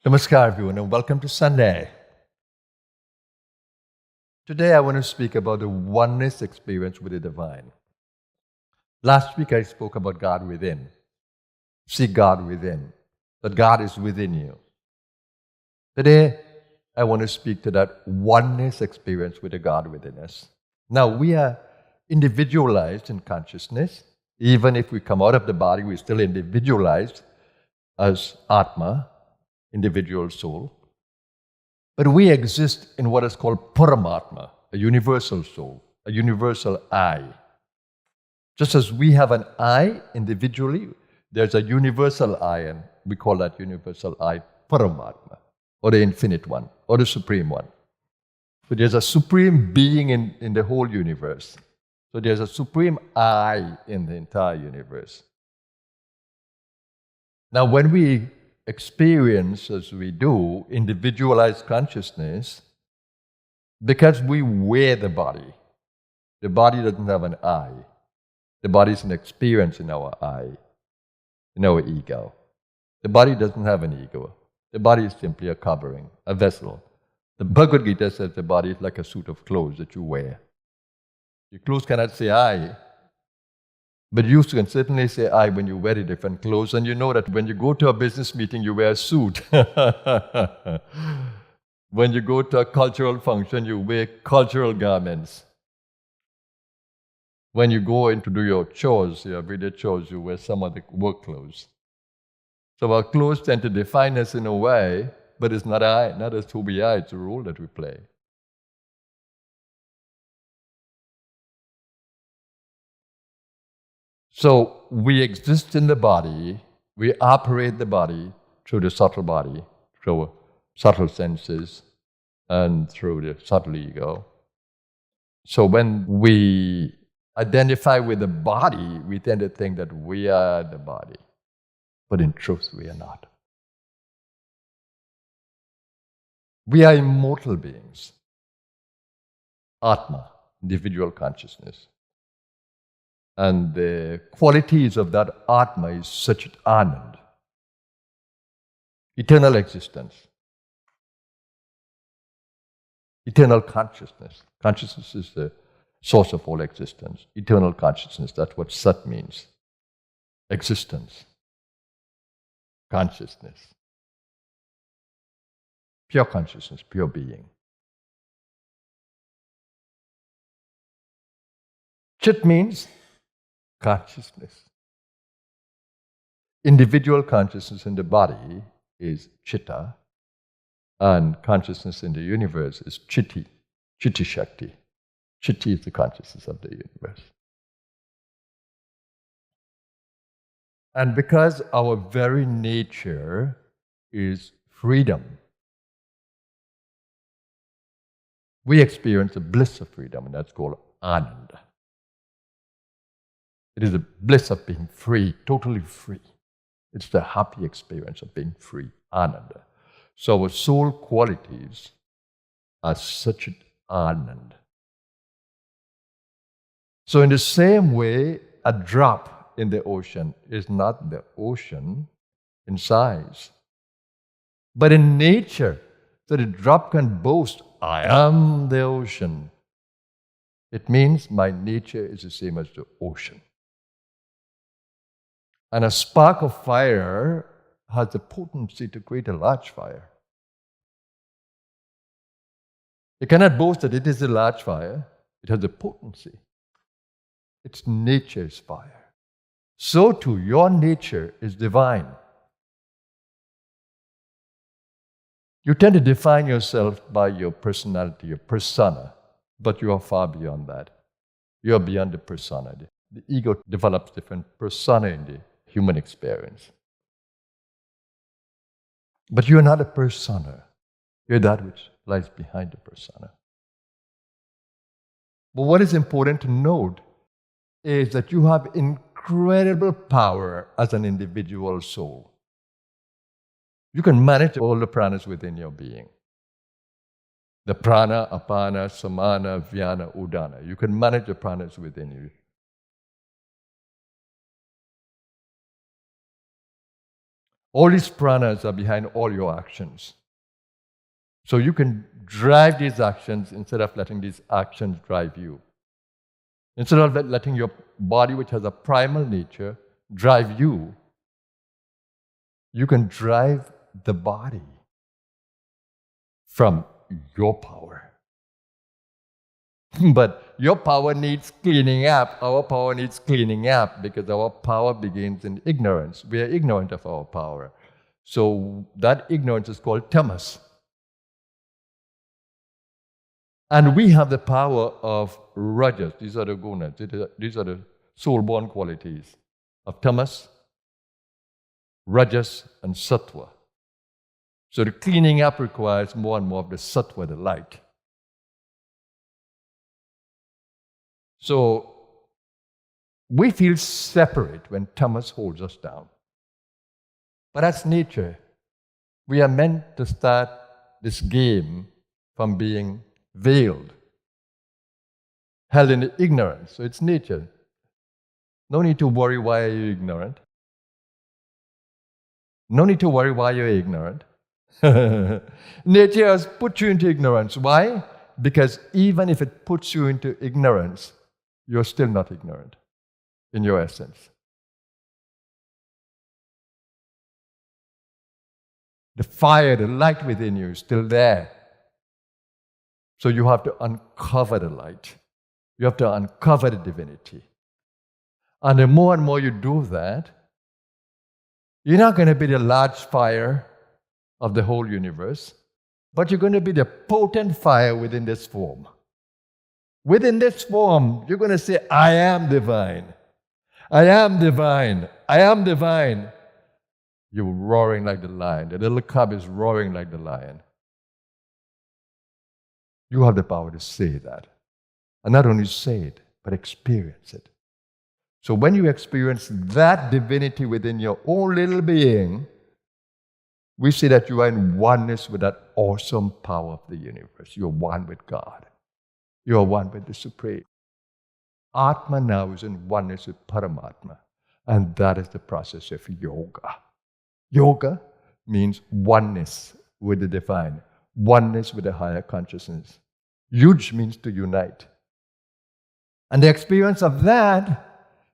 Namaskar everyone and welcome to Sunday. Today I want to speak about the oneness experience with the divine. Last week I spoke about God within. Seek God within. That God is within you. Today I want to speak to that oneness experience with the God within us. Now we are individualized in consciousness. Even if we come out of the body, we're still individualized as Atma, individual soul. But we exist in what is called Paramatma, a universal soul, a universal I. Just as we have an I individually, there's a universal I, and we call that universal I Paramatma, or the infinite one, or the supreme one. So there's a supreme being in the whole universe. So there's a supreme I in the entire universe. Now when we experience, as we do, individualized consciousness, because we wear the body doesn't have an I. The body is an experience in our I, in our ego. The body doesn't have an ego. The body is simply a covering, a vessel. The Bhagavad Gita says the body is like a suit of clothes that you wear. Your clothes cannot say I, but you can certainly say I when you wear the different clothes, and you know that when you go to a business meeting, you wear a suit. When you go to a cultural function, you wear cultural garments. When you go in to do your chores, your everyday chores, you wear some of the work clothes. So our clothes tend to define us in a way, but it's not I, not as who we are, it's a role that we play. So we exist in the body, we operate the body through the subtle body, through subtle senses, and through the subtle ego. So when we identify with the body, we tend to think that we are the body. But in truth, we are not. We are immortal beings. Atma, individual consciousness. And the qualities of that Atma is such Anand, eternal existence, eternal consciousness. Consciousness is the source of all existence. Eternal consciousness, that's what Sat means. Existence, consciousness, pure consciousness, pure being. Chit means consciousness. Individual consciousness in the body is chitta, and consciousness in the universe is chitti, chitti shakti. Chitti is the consciousness of the universe. And because our very nature is freedom, we experience the bliss of freedom, and that's called Ananda. It is the bliss of being free, totally free. It's the happy experience of being free, Ananda. So our soul qualities are such an Anand. So in the same way, a drop in the ocean is not the ocean in size, but in nature. So the drop can boast, I am the ocean. It means my nature is the same as the ocean. And a spark of fire has the potency to create a large fire. It cannot boast that it is a large fire. It has the potency. Its nature is fire. So too, your nature is divine. You tend to define yourself by your personality, your persona, but you are far beyond that. You are beyond the persona. The ego develops different persona in the human experience. But you are not a persona. You're that which lies behind the persona. But what is important to note is that you have incredible power as an individual soul. You can manage all the pranas within your being. The prana, apana, samana, vyana, udana. You can manage the pranas within you. All these pranas are behind all your actions. So you can drive these actions instead of letting these actions drive you. Instead of letting your body, which has a primal nature, drive you, you can drive the body from your power. But your power needs cleaning up. Our power needs cleaning up because our power begins in ignorance. We are ignorant of our power. So that ignorance is called tamas. And we have the power of rajas. These are the gunas. These are the soul-born qualities of tamas, rajas, and sattva. So the cleaning up requires more and more of the sattva, the light. So we feel separate when tamas holds us down. But that's nature. We are meant to start this game from being veiled, held in ignorance. So it's nature. No need to worry why you're ignorant. No need to worry why you're ignorant. Nature has put you into ignorance. Why? Because even if it puts you into ignorance, you're still not ignorant in your essence. The fire, the light within you is still there. So you have to uncover the light. You have to uncover the divinity. And the more and more you do that, you're not going to be the large fire of the whole universe, but you're going to be the potent fire within this form. Within this form, you're going to say, I am divine. I am divine. I am divine. You're roaring like the lion. The little cub is roaring like the lion. You have the power to say that. And not only say it, but experience it. So when you experience that divinity within your own little being, we see that you are in oneness with that awesome power of the universe. You're one with God. You're one with the Supreme. Atma now is in oneness with Paramatma. And that is the process of yoga. Yoga means oneness with the divine, oneness with the higher consciousness. Yuj means to unite. And the experience of that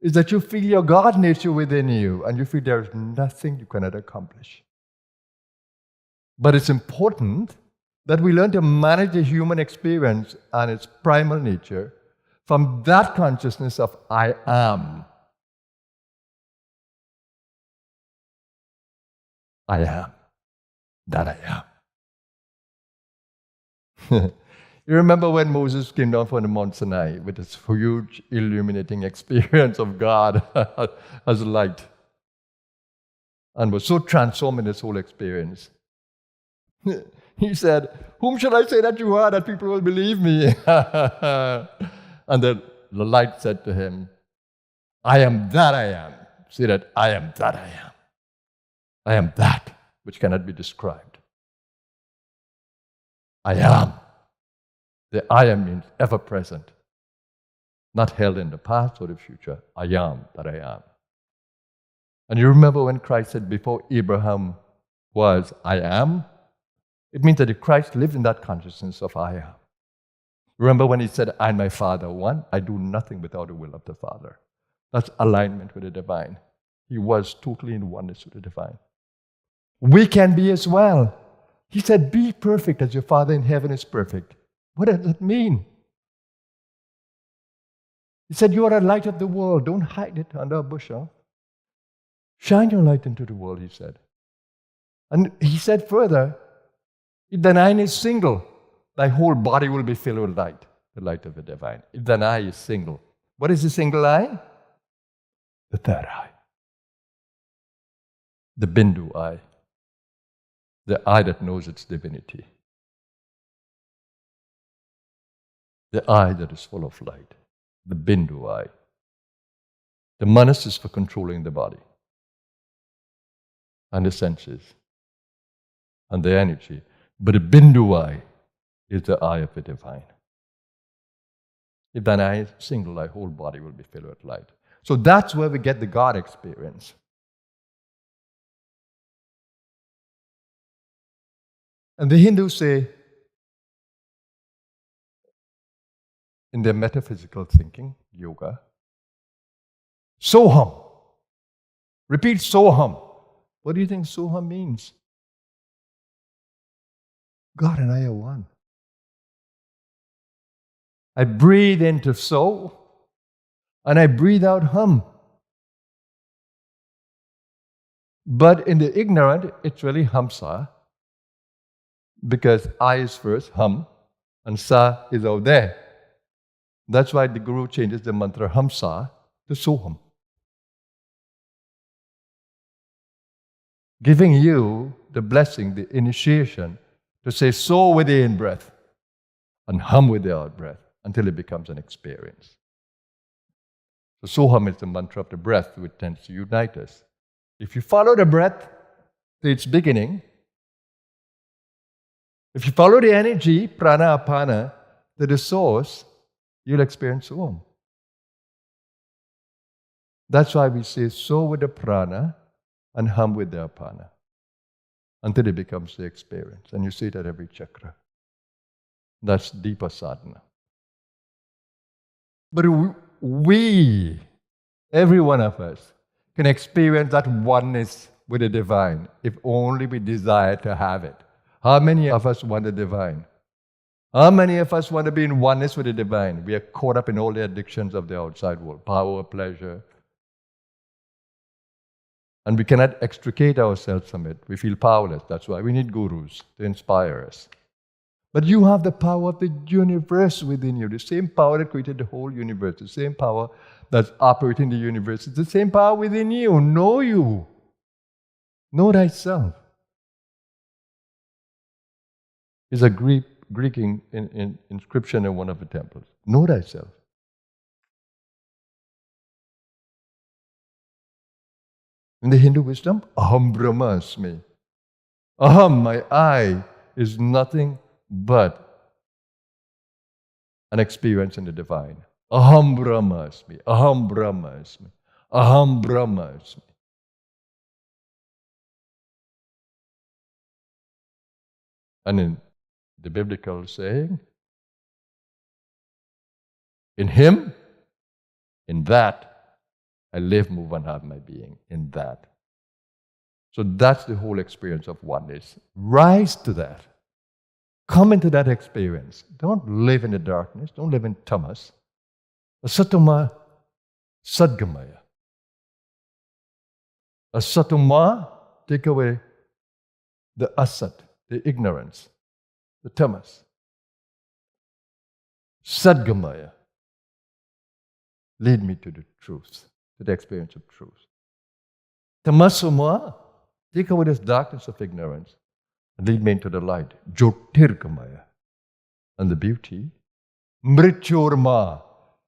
is that you feel your God nature within you and you feel there is nothing you cannot accomplish. But it's important that we learn to manage the human experience and its primal nature from that consciousness of I am. I am that I am. You remember when Moses came down from the Mount Sinai with this huge illuminating experience of God as light and was so transformed in this whole experience. He said, whom shall I say that you are that people will believe me? And the light said to him, I am that I am. Say that, I am that I am. I am that which cannot be described. I am. The I am means ever present, not held in the past or the future. I am that I am. And you remember when Christ said, before Abraham was, I am? It means that Christ lived in that consciousness of I am. Remember when he said, I and my Father are one? I do nothing without the will of the Father. That's alignment with the divine. He was totally in oneness with the divine. We can be as well. He said, be perfect as your Father in heaven is perfect. What does that mean? He said, you are the light of the world. Don't hide it under a bushel. Shine your light into the world, he said. And he said further, if thine eye is single, thy whole body will be filled with light, the light of the divine. If thine eye is single. What is the single eye? The third eye. The Bindu eye. The eye that knows its divinity. The eye that is full of light. The Bindu eye. The manas is for controlling the body and the senses and the energy. But the Bindu eye is the eye of the divine. If thine eye is single, thy whole body will be filled with light. So that's where we get the God experience. And the Hindus say, in their metaphysical thinking, yoga, Soham. Repeat Soham. What do you think Soham means? God and I are one. I breathe into So, and I breathe out Hum. But in the ignorant, it's really Hamsa, because I is first, Hum, and Sa is out there. That's why the Guru changes the mantra Hamsa to Soham. Giving you the blessing, the initiation, to say So with the in-breath and Hum with the out-breath until it becomes an experience. So Soham is the mantra of the breath which tends to unite us. If you follow the breath to its beginning, if you follow the energy, prana, apana, to the source, you'll experience Soham. That's why we say So with the prana and Hum with the apana until it becomes the experience. And you see it at every chakra. That's deeper sadhana. But we, every one of us, can experience that oneness with the divine if only we desire to have it. How many of us want the divine? How many of us want to be in oneness with the divine? We are caught up in all the addictions of the outside world, power, pleasure. And we cannot extricate ourselves from it. We feel powerless. That's why we need gurus to inspire us. But you have the power of the universe within you, the same power that created the whole universe, the same power that's operating the universe. It's the same power within you. Know you. Know thyself. It's a Greek inscription in one of the temples. Know thyself. In the Hindu wisdom, Aham Brahmasmi. Aham, my I, is nothing but an experience in the divine. Aham Brahmasmi, Aham Brahmasmi, Aham Brahmasmi. And in the biblical saying, in Him, in that, I live, move, and have my being. In that. So that's the whole experience of oneness. Rise to that. Come into that experience. Don't live in the darkness. Don't live in tamas. Asatoma sadgamaya. Asatoma, take away the asat, the ignorance, the tamas. Sadgamaya, lead me to the truth, to the experience of truth. Tamasoma, take away this darkness of ignorance and lead me into the light. Jyotirgamaya, and the beauty. Mrityurma,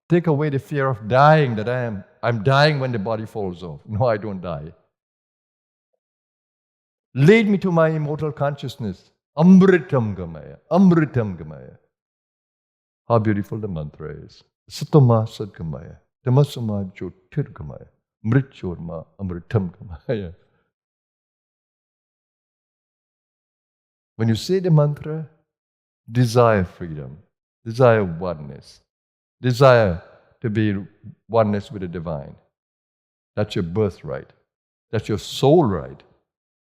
take away the fear of dying that I'm dying when the body falls off. No, I don't die. Lead me to my immortal consciousness. Amritam Gamaya. Amritam Gamaya. How beautiful the mantra is. Satama Sadgamaya. Tamasama Jyotirgamaya. Mrityurma Amritam Gamaya. When you say the mantra, desire freedom, desire oneness, desire to be oneness with the divine. That's your birthright. That's your soul right.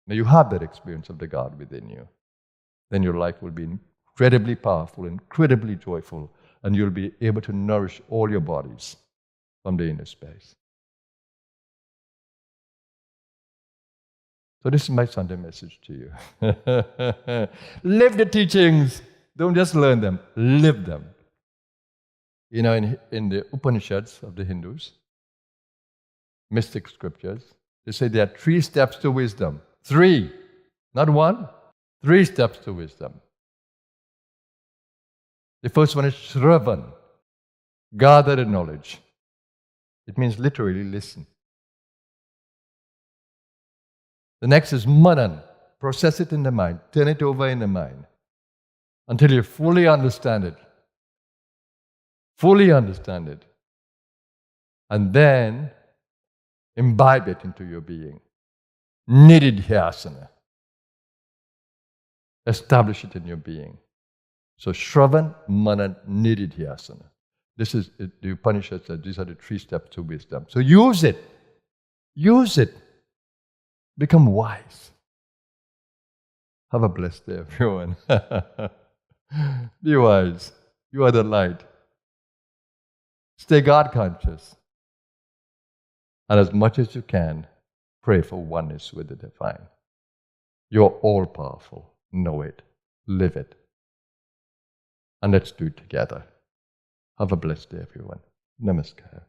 May you have that experience of the God within you. Then your life will be incredibly powerful, incredibly joyful, and you'll be able to nourish all your bodies from the inner space. So this is my Sunday message to you. Live the teachings. Don't just learn them. Live them. You know, in the Upanishads of the Hindus, mystic scriptures, they say there are 3 steps to wisdom. 3, not 1. 3 steps to wisdom. The first one is Shravan, gather the knowledge. It means literally listen. The next is Manan, process it in the mind, turn it over in the mind until you fully understand it. Fully understand it. And then imbibe it into your being. Nididhyasana. Establish it in your being. So Shravan, Manan, Nididhyasana. This is, the Upanishad says, these are the 3 steps to wisdom. So use it. Use it. Become wise. Have a blessed day, everyone. Be wise. You are the light. Stay God conscious. And as much as you can, pray for oneness with the divine. You're all powerful. Know it. Live it. And let's do it together. Have a blessed day, everyone. Namaskar.